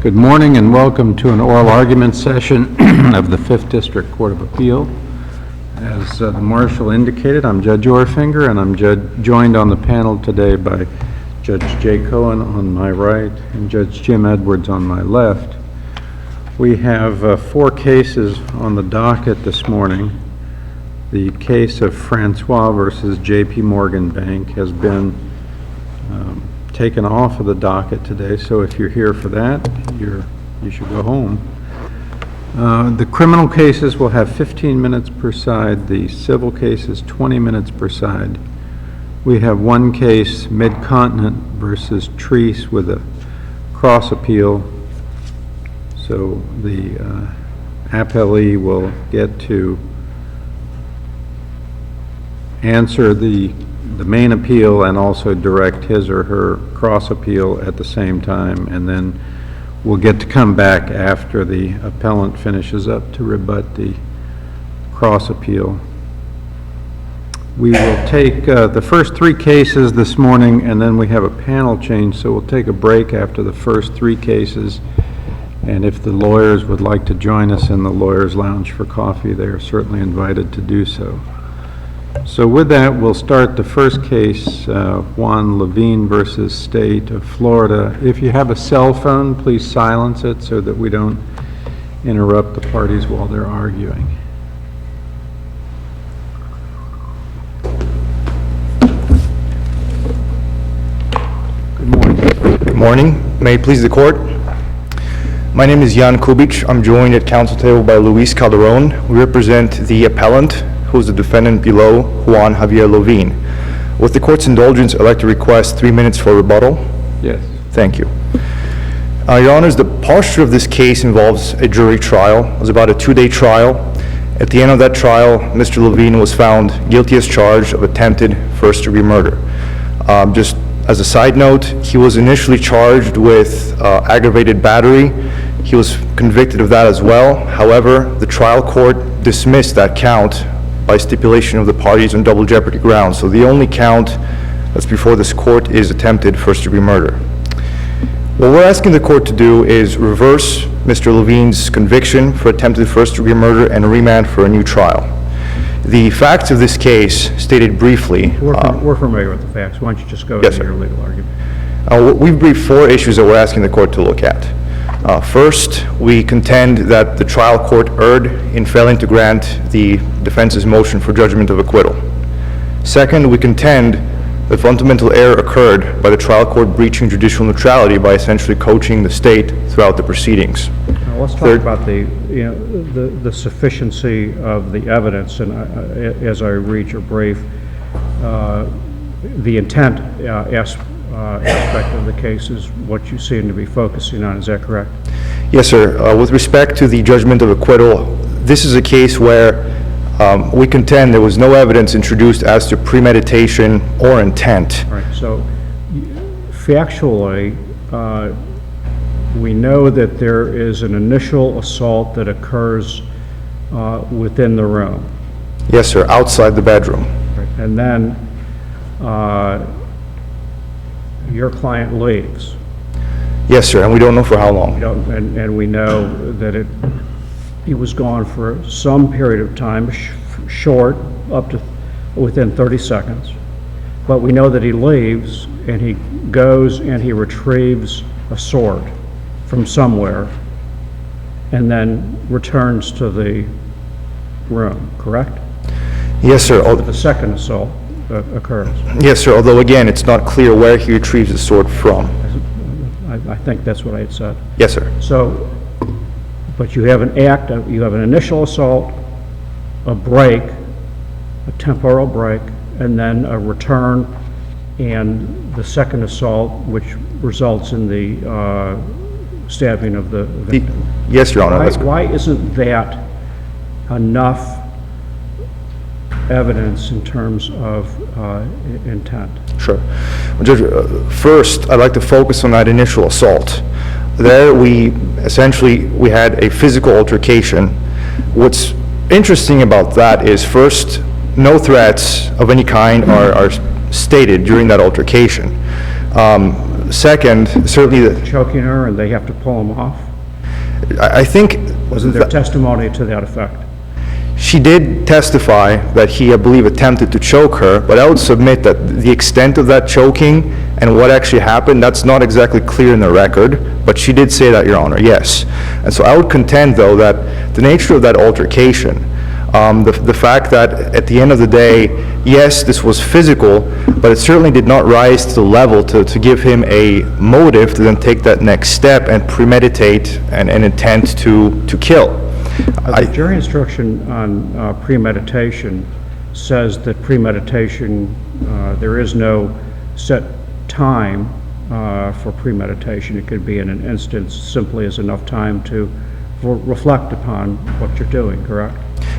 Good morning and welcome to an oral argument session of the 5th District Court of Appeal. As the Marshal indicated, I'm Judge Orfinger, and I'm joined on the panel today by Judge Jay Cohen on my right and Judge Jim Edwards on my left. We have 4 cases on the docket this morning. The case of Francois versus J.P. Morgan Bank has been taken off of the docket today, so if you're here for that, you should go home. The criminal cases will have 15 minutes per side. The civil cases 20 minutes per side. We have one case, Mid-Continent versus Treese, with a cross appeal. So the appellee will get to answer the main appeal and also direct his or her cross appeal at the same time, and then we'll get to come back after the appellant finishes up to rebut the cross appeal. We will take the first 3 cases this morning, and then we have a panel change, so we'll take a break after the first 3 cases, and if the lawyers would like to join us in the lawyers' lounge for coffee, they are certainly invited to do so. So with that, we'll start the first case, JUAN LOVINE versus State of Florida. If you have a cell phone, please silence it so that we don't interrupt the parties while they're arguing. Good morning. Good morning. May it please the court. My name is Jan Kubic. I'm joined at council table by Luis Calderon. We represent the appellant, who is the defendant below, Juan Javier Lovine. With the court's indulgence, I'd like to request 3 minutes for rebuttal. Yes. Thank you. Your Honors, the posture of this case involves a jury trial. It was about a 2-day trial. At the end of that trial, Mr. Lovine was found guilty as charged of attempted first-degree murder. Just as a side note, he was initially charged with aggravated battery. He was convicted of that as well. However, the trial court dismissed that count by stipulation of the parties on double jeopardy grounds. So the only count that's before this court is attempted first-degree murder. What we're asking the court to do is reverse Mr. Lovine's conviction for attempted first-degree murder and remand for a new trial. The facts of this case, stated briefly... We're familiar with the facts. Why don't you just go into your legal argument? We've briefed 4 issues that we're asking the court to look at. First, we contend that the trial court erred in failing to grant the defense's motion for judgment of acquittal. Second, we contend that fundamental error occurred by the trial court breaching judicial neutrality by essentially coaching the state throughout the proceedings. Now let's talk about the sufficiency of the evidence. And as I read your brief, the intent aspect of the case is what you seem to be focusing on. Is that correct? Yes, sir. With respect to the judgment of acquittal, this is a case where we contend there was no evidence introduced as to premeditation or intent. All right. So factually, we know that there is an initial assault that occurs within the room. Yes, sir. Outside the bedroom. Right. And then your client leaves. Yes, sir, and we don't know for how long. And we know that he was gone for some period of time, short, up to within 30 seconds. But we know that he leaves, and he goes and he retrieves a sword from somewhere, and then returns to the room, correct? Yes, sir. The second assault occurs. Yes, sir, although again, it's not clear where he retrieves the sword from. I think that's what I had said. Yes, sir. So, but you have you have an initial assault, a break, a temporal break, and then a return, and the second assault, which results in the stabbing of the victim. Yes, Your Honor. Why isn't that enough evidence in terms of intent? Sure. Well, Judge, first, I'd like to focus on that initial assault. There, we had a physical altercation. What's interesting about that is, first, no threats of any kind are stated during that altercation. Second, certainly, choking her and they have to pull him off? I think... Wasn't there testimony to that effect? She did testify that he, I believe, attempted to choke her, but I would submit that the extent of that choking and what actually happened, that's not exactly clear in the record, but she did say that, Your Honor, yes. And so I would contend, though, that the nature of that altercation, the fact that at the end of the day, yes, this was physical, but it certainly did not rise to the level to give him a motive to then take that next step and premeditate and intent to kill. The jury instruction on premeditation says that premeditation, there is no set time for premeditation. It could be in an instance simply as enough time to reflect upon what you're doing, correct?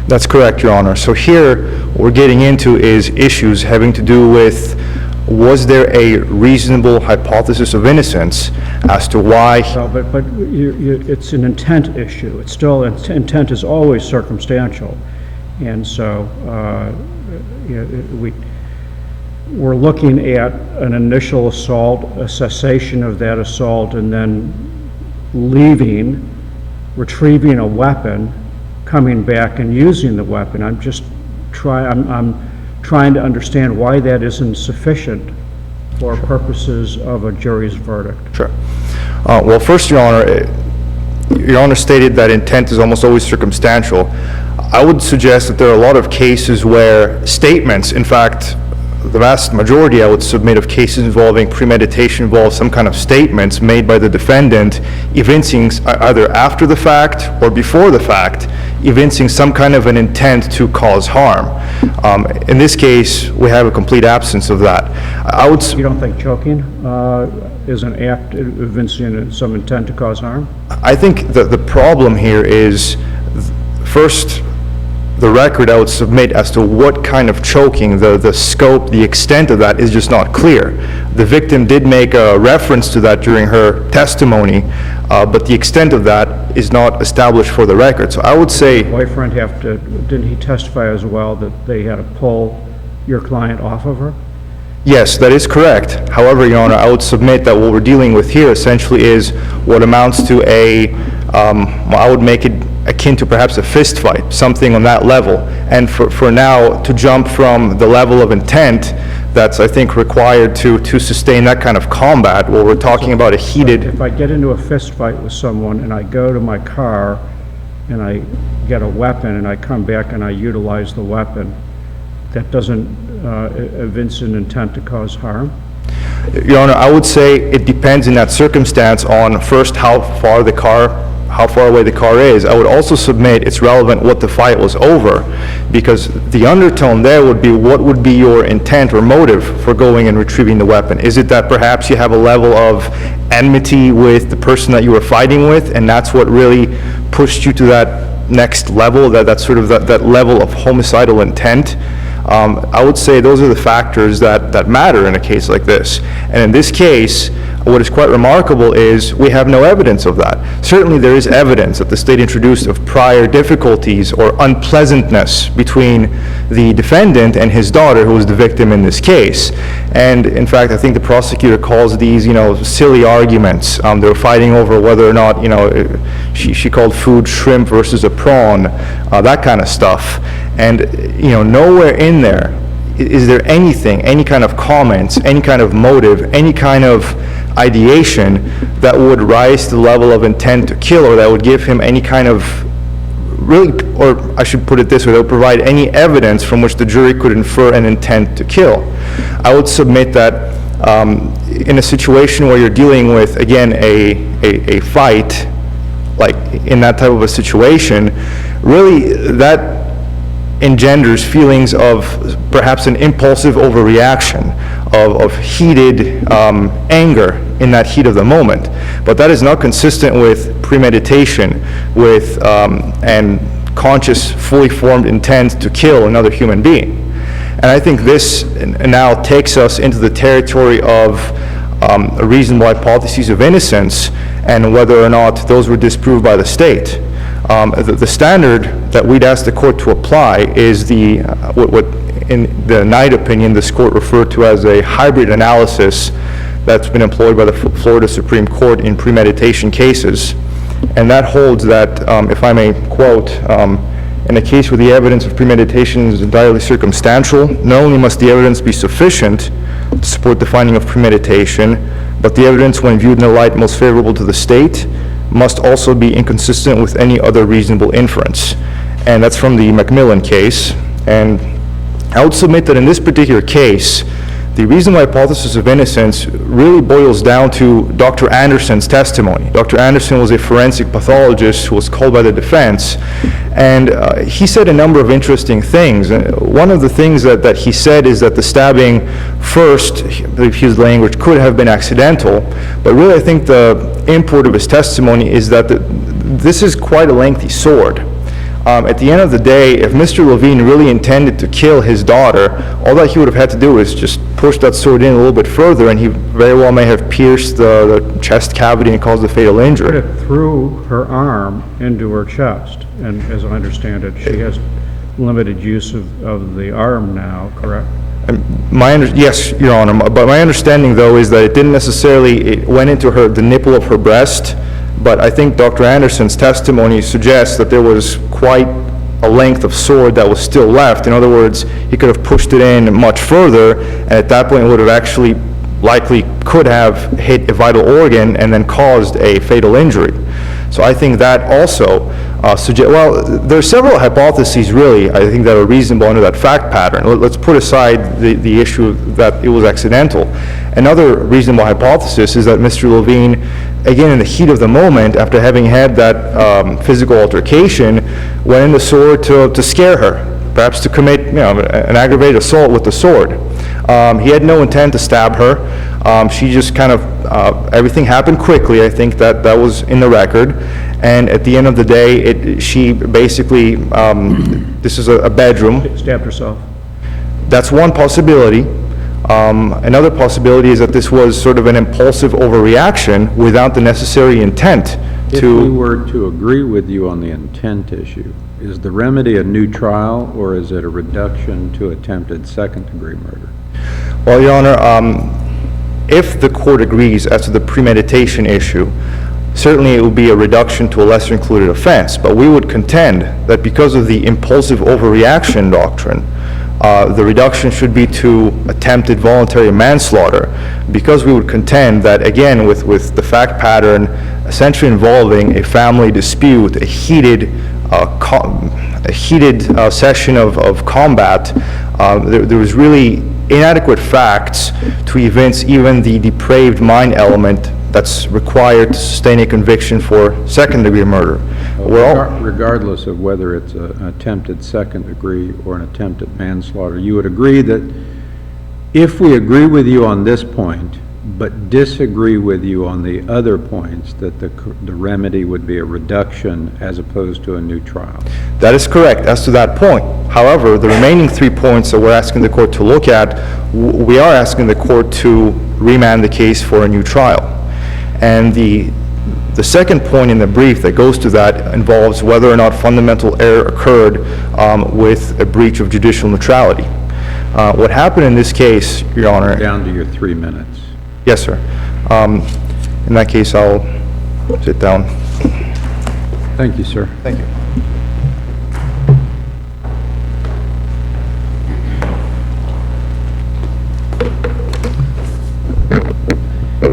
That's correct, Your Honor. So here, what we're getting into is issues having to do with, was there a reasonable hypothesis of innocence as to why... So, but it's an intent issue. It's still, intent is always circumstantial. And so we're looking at an initial assault, a cessation of that assault, and then leaving, retrieving a weapon, coming back and using the weapon. I'm trying to understand why that isn't sufficient for purposes of a jury's verdict. Sure. Well, first, Your Honor stated that intent is almost always circumstantial. I would suggest that there are a lot of cases where statements, in fact, the vast majority, I would submit, of cases involving premeditation involve some kind of statements made by the defendant evincing either after the fact or before the fact, evincing some kind of an intent to cause harm. In this case, we have a complete absence of that. You don't think choking is an act evincing some intent to cause harm? I think that the problem here is, first, the record I would submit as to what kind of choking, the scope, the extent of that is just not clear. The victim did make a reference to that during her testimony, but the extent of that is not established for the record. So I would say... Boyfriend didn't he testify as well that they had to pull your client off of her? Yes, that is correct. However, Your Honor, I would submit that what we're dealing with here essentially is what amounts to well, I would make it akin to perhaps a fist fight, something on that level. And for now, to jump from the level of intent that's, I think, required to sustain that kind of combat, where we're talking about a heated... If I get into a fist fight with someone and I go to my car and I get a weapon and I come back and I utilize the weapon, that doesn't evince an intent to cause harm? Your Honor, I would say it depends in that circumstance on, first, how far away the car is. I would also submit it's relevant what the fight was over, because the undertone there would be what would be your intent or motive for going and retrieving the weapon. Is it that perhaps you have a level of enmity with the person that you were fighting with, and that's what really pushed you to that next level, that sort of that level of homicidal intent? I would say those are the factors that matter in a case like this. And in this case, what is quite remarkable is we have no evidence of that. Certainly there is evidence that the state introduced of prior difficulties or unpleasantness between the defendant and his daughter, who was the victim in this case. And in fact, I think the prosecutor calls these, silly arguments. They were fighting over whether or not, she called food shrimp versus a prawn, that kind of stuff. And, nowhere in there is there anything, any kind of comments, any kind of motive, any kind of ideation that would rise to the level of intent to kill, or that would give him any kind of or I should put it this way, that would provide any evidence from which the jury could infer an intent to kill. I would submit that in a situation where you're dealing with, again, a fight, like in that type of a situation, really that engenders feelings of perhaps an impulsive overreaction, of heated anger in that heat of the moment. But that is not consistent with premeditation, with and conscious, fully formed intent to kill another human being. And I think this now takes us into the territory of reasonable hypotheses of innocence, and whether or not those were disproved by the state. The standard that we'd ask the court to apply is what in the Knight opinion this court referred to as a hybrid analysis that's been employed by the Florida Supreme Court in premeditation cases. And that holds that, if I may quote, in a case where the evidence of premeditation is entirely circumstantial, not only must the evidence be sufficient to support the finding of premeditation, but the evidence, when viewed in a light most favorable to the state, must also be inconsistent with any other reasonable inference. And that's from the McMillan case. And I would submit that in this particular case, the reasonable hypothesis of innocence really boils down to Dr. Anderson's testimony. Dr. Anderson was a forensic pathologist who was called by the defense, and he said a number of interesting things. One of the things that he said is that the stabbing first, I believe his language, could have been accidental, but really I think the import of his testimony is that this is quite a lengthy sword. At the end of the day, if Mr. Levine really intended to kill his daughter, all that he would have had to do is just push that sword in a little bit further, and he very well may have pierced the chest cavity and caused a fatal injury. It threw her arm into her chest, and as I understand it, she has limited use of the arm now, correct? Yes, Your Honor, but my understanding, though, is that it didn't necessarily, it went into the nipple of her breast, but I think Dr. Anderson's testimony suggests that there was quite a length of sword that was still left. In other words, he could have pushed it in much further, and at that point it would have actually likely could have hit a vital organ and then caused a fatal injury. So I think that also suggests, well, there are several hypotheses really, I think, that are reasonable under that fact pattern. Let's put aside the issue that it was accidental. Another reasonable hypothesis is that Mr. Levine, again in the heat of the moment, after having had that physical altercation, went in the sword to scare her, perhaps to commit an aggravated assault with the sword. He had no intent to stab her. She just kind of, everything happened quickly. I think that was in the record. And at the end of the day, she basically, this is a bedroom. Stabbed herself. That's one possibility. Another possibility is that this was sort of an impulsive overreaction without the necessary intent to... If we were to agree with you on the intent issue, is the remedy a new trial, or is it a reduction to attempted second-degree murder? Well, Your Honor, if the court agrees as to the premeditation issue, certainly it would be a reduction to a lesser-included offense, but we would contend that because of the impulsive overreaction doctrine, the reduction should be to attempted voluntary manslaughter, because we would contend that, again, with the fact pattern essentially involving a family dispute, a heated session of combat, there was really inadequate facts to evince even the depraved mind element that's required to sustain a conviction for second-degree murder. Regardless of whether it's an attempted second degree or an attempted manslaughter, you would agree that if we agree with you on this point, but disagree with you on the other points, that the remedy would be a reduction as opposed to a new trial? That is correct as to that point. However, the remaining 3 points that we're asking the court to look at, we are asking the court to remand the case for a new trial. And the second point in the brief that goes to that involves whether or not fundamental error occurred with a breach of judicial neutrality. What happened in this case, Your Honor... Down to your 3 minutes. Yes, sir. In that case, I'll sit down. Thank you, sir. Thank you.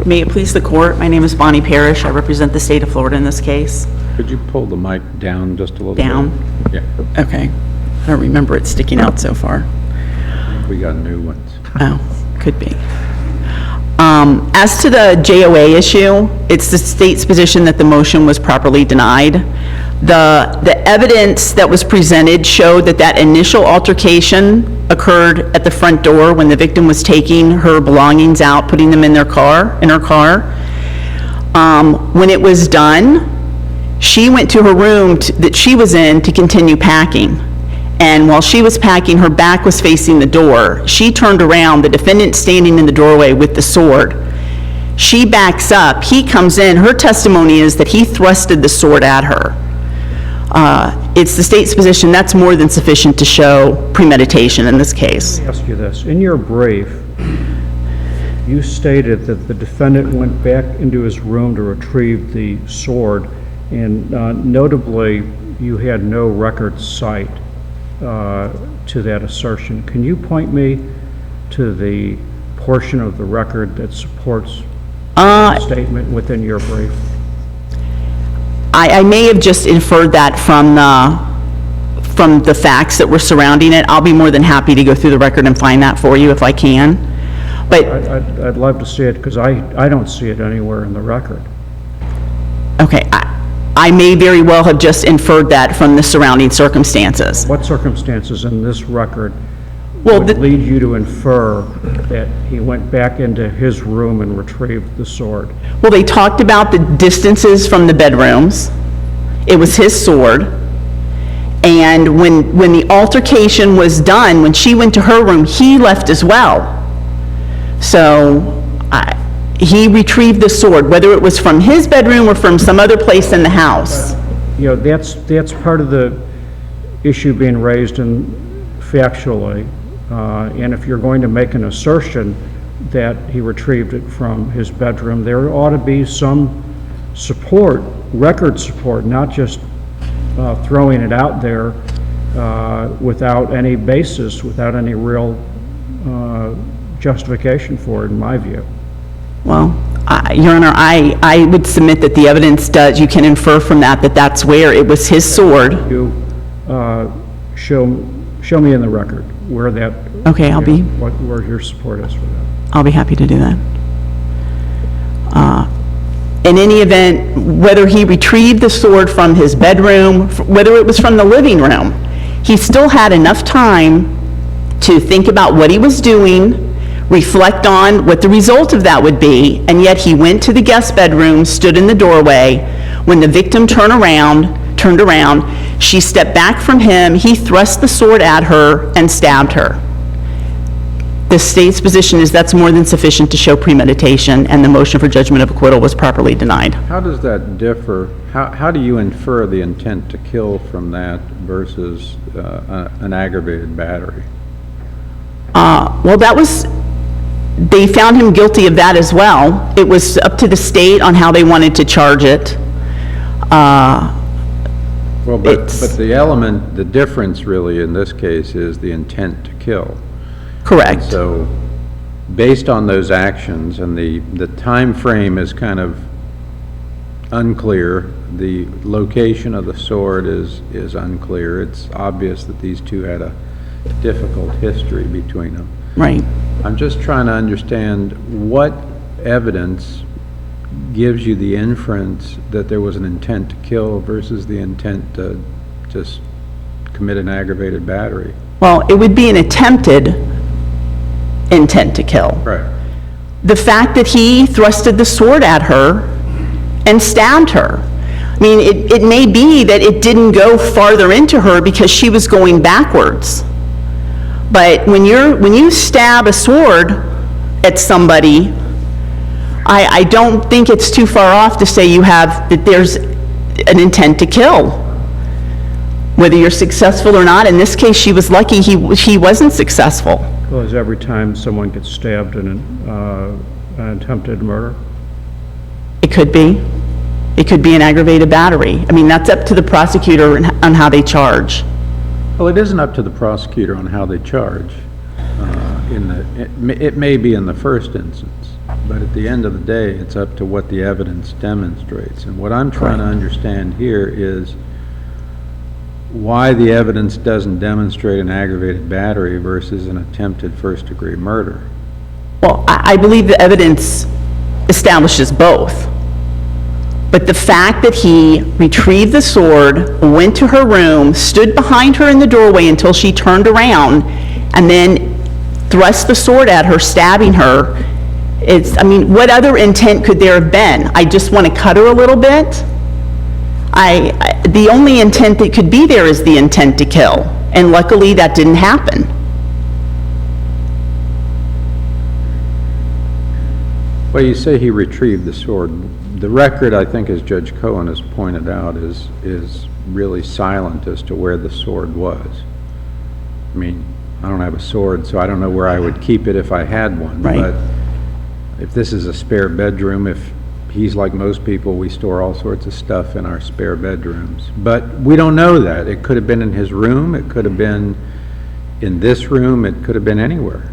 May it please the court, my name is Bonnie Parrish. I represent the state of Florida in this case. Could you pull the mic down just a little Down? bit? Yeah. Okay. I don't remember it sticking out so far. We got new ones. Oh, could be. As to the JOA issue, it's the state's position that the motion was properly denied. The evidence that was presented showed that that initial altercation occurred at the front door when the victim was taking her belongings out, putting them in her car. When it was done, she went to her room that she was in to continue packing. And while she was packing, her back was facing the door. She turned around, the defendant standing in the doorway with the sword. She backs up, he comes in, her testimony is that he thrusted the sword at her. It's the state's position that's more than sufficient to show premeditation in this case. Let me ask you this. In your brief, You stated that the defendant went back into his room to retrieve the sword, and notably, you had no record cite to that assertion. Can you point me to the portion of the record that supports the statement within your brief? I may have just inferred that from the facts that were surrounding it. I'll be more than happy to go through the record and find that for you if I can. But, I'd love to see it, because I don't see it anywhere in the record. okay, I may very well have just inferred that from the surrounding circumstances. What circumstances in this record Well, would lead you to infer that he went back into his room and retrieved the sword? Well, they talked about the distances from the bedrooms. It was his sword. And when the altercation was done, when she went to her room, he left as well. So he retrieved the sword, whether it was from his bedroom or from some other place in the house. You know, that's part of the issue being raised in factually. And if you're going to make an assertion that he retrieved it from his bedroom, there ought to be some support, record support, not just throwing it out there without any basis, without any real justification for it, in my view. Well, Your Honor, I would submit that the evidence does, you can infer from that that's where it was his sword. You show me in the record where that. Okay, Where your support is for that. I'll be happy to do that. In any event, whether he retrieved the sword from his bedroom, whether it was from the living room, he still had enough time to think about what he was doing, reflect on what the result of that would be, and yet he went to the guest bedroom, stood in the doorway. When the victim turned around, she stepped back from him, he thrust the sword at her and stabbed her. The state's position is that's more than sufficient to show premeditation, and the motion for judgment of acquittal was properly denied. How does that differ? How do you infer the intent to kill from that versus an aggravated battery? Well, they found him guilty of that as well. It was up to the state on how they wanted to charge it. Well, but the difference really in this case is the intent to kill. Correct. So, based on those actions, and the time frame is kind of unclear, the location of the sword is unclear. It's obvious that these two had a difficult history between them. Right. I'm just trying to understand what evidence gives you the inference that there was an intent to kill versus the intent to just commit an aggravated battery. Well, it would be an attempted intent to kill. Right. The fact that he thrusted the sword at her and stabbed her. I mean, it may be that it didn't go farther into her because she was going backwards. But when you stab a sword at somebody, I don't think it's too far off to say that there's an intent to kill. Whether you're successful or not, in this case, she was lucky he wasn't successful. Because every time someone gets stabbed in an attempted murder? It could be. It could be an aggravated battery. I mean, that's up to the prosecutor on how they charge. Well, it isn't up to the prosecutor on how they charge. It may be in the first instance, but at the end of the day, it's up to what the evidence demonstrates. And what I'm trying to understand here is why the evidence doesn't demonstrate an aggravated battery versus an attempted first-degree murder. Well, I believe the evidence establishes both. But the fact that he retrieved the sword, went to her room, stood behind her in the doorway until she turned around, and then thrust the sword at her, stabbing her, I mean, what other intent could there have been? I just want to cut her a little bit? The only intent that could be there is the intent to kill, and luckily that didn't happen. Well, you say he retrieved the sword. The record, I think, as Judge Cohen has pointed out, is really silent as to where the sword was. I mean, I don't have a sword, so I don't know where I would keep it if I had one. Right. But if this is a spare bedroom, if he's like most people, we store all sorts of stuff in our spare bedrooms. But we don't know that. It could have been in his room, it could have been in this room, it could have been anywhere.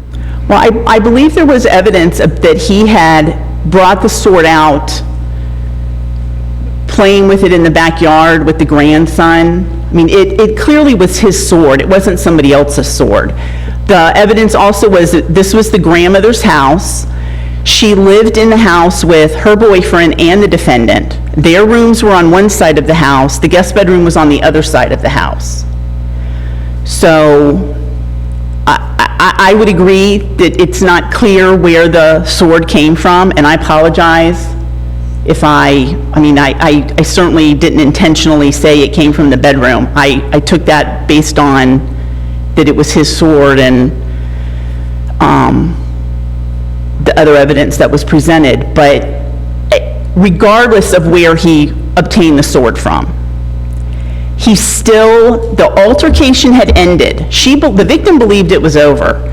Well, I believe there was evidence that he had brought the sword out, playing with it in the backyard with the grandson. I mean, it clearly was his sword. It wasn't somebody else's sword. The evidence also was that this was the grandmother's house. She lived in the house with her boyfriend and the defendant. Their rooms were on one side of the house. The guest bedroom was on the other side of the house. So I would agree that it's not clear where the sword came from, and I apologize if I certainly didn't intentionally say it came from the bedroom. I took that based on that it was his sword and the other evidence that was presented. But regardless of where he obtained the sword from, the altercation had ended. The victim believed it was over.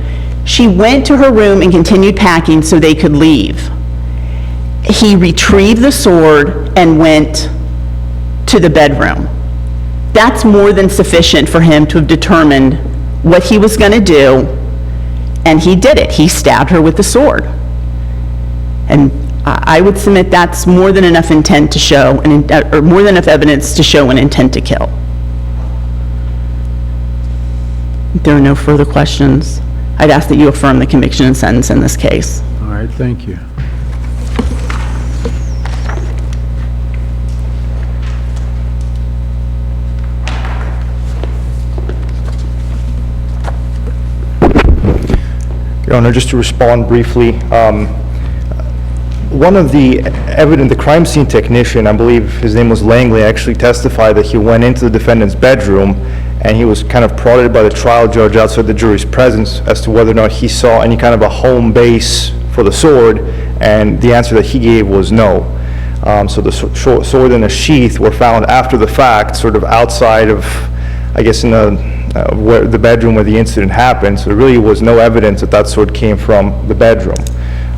She went to her room and continued packing so they could leave. He retrieved the sword and went to the bedroom. That's more than sufficient for him to have determined what he was going to do, and he did it. He stabbed her with the sword. And I would submit that's more than enough intent to show, or more than enough evidence to show an intent to kill. If there are no further questions, I'd ask that you affirm the conviction and sentence in this case. All right, thank you. Your Honor, just to respond briefly, one of the the crime scene technician, I believe his name was Langley, actually testified that he went into the defendant's bedroom and he was kind of prodded by the trial judge outside the jury's presence as to whether or not he saw any kind of a home base for the sword, and the answer that he gave was no. So the sword and a sheath were found after the fact, sort of outside of, I guess, in the bedroom where the incident happened, so there really was no evidence that that sword came from the bedroom.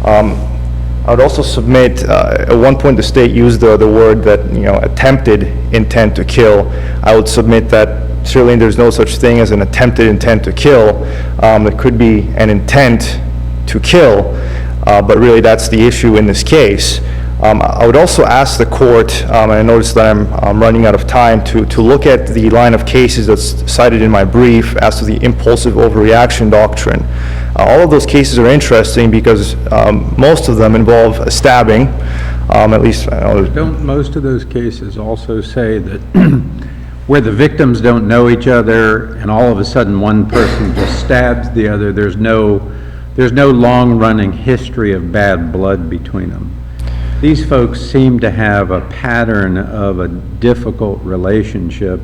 I would also submit, at one point the state used the word that, attempted intent to kill. I would submit that certainly there's no such thing as an attempted intent to kill. It could be an intent to kill, but really that's the issue in this case. I would also ask the court, and I notice that I'm running out of time, to look at the line of cases that's cited in my brief as to the impulsive overreaction doctrine. All of those cases are interesting because most of them involve a stabbing, at least. Don't most of those cases also say that where the victims don't know each other and all of a sudden one person just stabs the other, there's no long-running history of bad blood between them? These folks seem to have a pattern of a difficult relationship,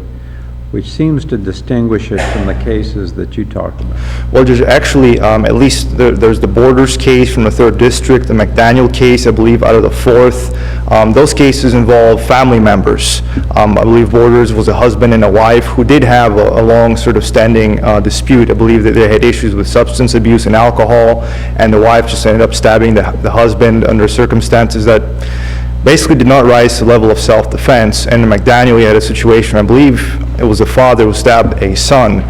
which seems to distinguish it from the cases that you talked about. Well, Judge, actually, at least there's the Borders case from the 3rd District, the McDaniel case, I believe, out of the 4th. Those cases involve family members. I believe Borders was a husband and a wife who did have a long sort of standing dispute. I believe that they had issues with substance abuse and alcohol, and the wife just ended up stabbing the husband under circumstances that basically did not rise to the level of self-defense. And in McDaniel, you had a situation, I believe it was a father who stabbed a son.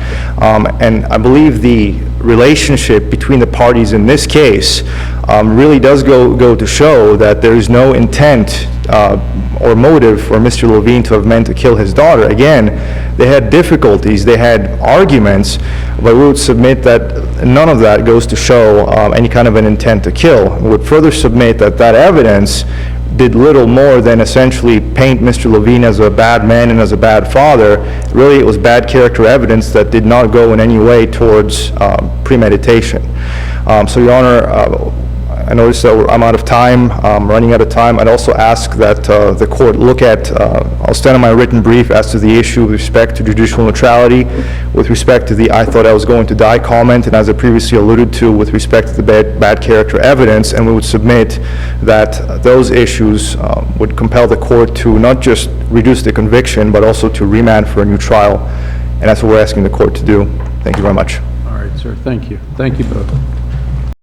And I believe the relationship between the parties in this case really does go to show that there is no intent or motive for Mr. Levine to have meant to kill his daughter. Again, they had difficulties, they had arguments, but we would submit that none of that goes to show any kind of an intent to kill. We would further submit that that evidence did little more than essentially paint Mr. Levine as a bad man and as a bad father. Really, it was bad character evidence that did not go in any way towards premeditation. So, Your Honor, I notice that I'm out of time, running out of time. I'd also ask that the court look at, I'll stand on my written brief as to the issue with respect to judicial neutrality, with respect to the "I thought I was going to die" comment, and as I previously alluded to, with respect to the bad character evidence, and we would submit that those issues would compel the court to not just reduce the conviction, but also to remand for a new trial, and that's what we're asking the court to do. Thank you very much. All right, sir, thank you. Thank you both.